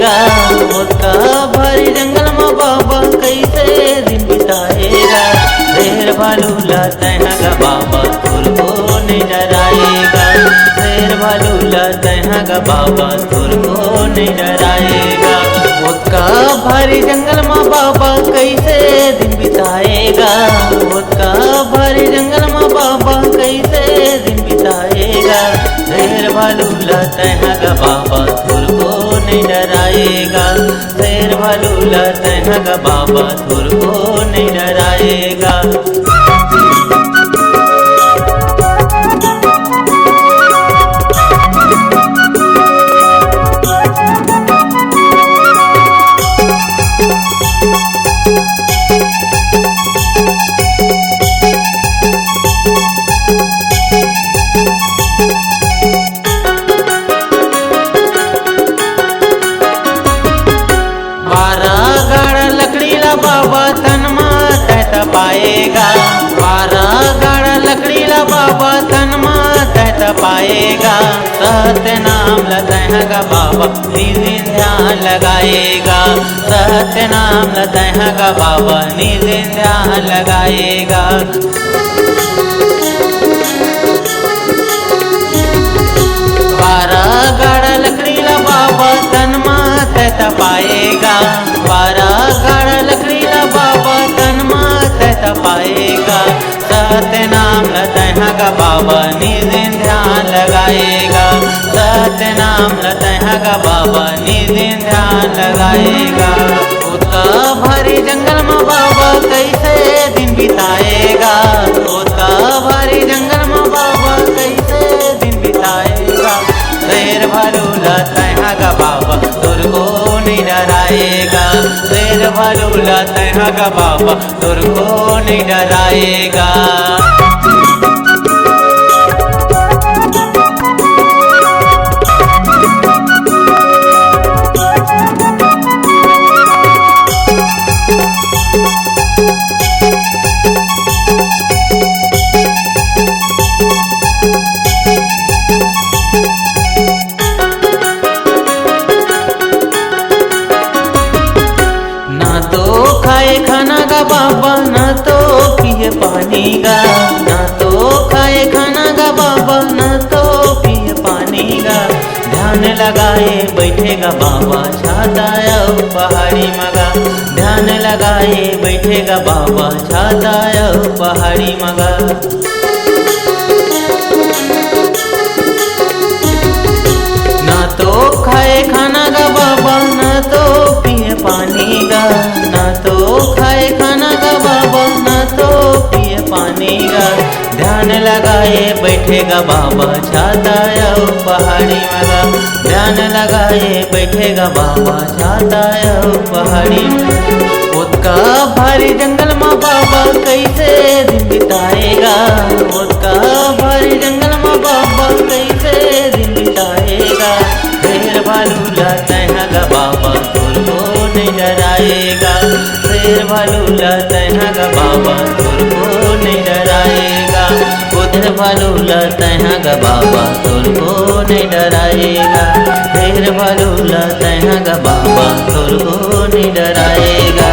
डराएगा। उसका भारी जंगल में बाबा कैसे दिन बिताएगा। शेर भालू लाते हैं गा बाबा तुरको नहीं डराएगा। शेर भालू लाते हैं गा बाबा तुरको नहीं डराएगा। उसका भारी जंगल में बाबा कैसे दिन बिताएगा। उसका भारी जंगल में बाबा कैसे दिन बिताएगा। शेर भालू लाते हैं गा बाबा तुरको नहीं डराएगा। शेर भालू लाते हैं गा बाबा तुरको नहीं डराएगा। बाबा तन मात पाएगा। 12 गाड़ा लकड़ी ला बाबा तन मात पाएगा। सत्य नाम लते हैं गा बाबा निज ध्यान लगाएगा। सत्य नाम लते हैं गा बाबा निज ध्यान लगाएगा। 12 गाड़ा लकड़ी ला बाबा तन मात पाएगा। 12 गाड़ा लकड़ी ला बाबा तन मात पाएगा। सत्य नाम लते हैं गा बाबा निज ध्यान लगाएगा। सत्य नाम लते हैं गा बाबा निज ध्यान लगाएगा। उसका भारी जंगल में बाबा कैसे दिन बिताएगा। उसका भारी जंगल में बाबा कैसे दिन बिताएगा। शेर भालू लाते हैं गा बाबा तुरको नहीं डराएगा। शेर भालू लाते हैं गा बाबा तुरको नहीं डराएगा। खाए खाना गा बाबा ना तो पिए पानी गा। ना तो खाए खाना गा बाबा ना तो पिए पानी गा। ध्यान लगाए बैठेगा बाबा छाता पहाड़ी मगा। ध्यान लगाए बैठेगा बाबा छाता पहाड़ी मगा। ना तो खाए खाना गा बाबा ना तो पिए पानी गा। ना तो खाए खाना गा बाबा ना तो पिए पानी गा। ध्यान लगाए बैठेगा बाबा छाता पहाड़ी मगा। ध्यान लगाए बैठेगा बाबा छाता पहाड़ी। उसका भारी जंगल में बाबा कैसे दिन बिताएगा। उसका भारी जंगल में बाबा कैसे दिन बिताएगा। शेर भालू लाते हैं गा बाबा तुरको नहीं डराएगा। शेर भालू लाते हैं गा बाबा तुरको नहीं डराएगा। उधर भालू लाते हैं गा बाबा तुरको नहीं डराएगा। शेर भालू लाते हैं गा बाबा तुरको नहीं डराएगा।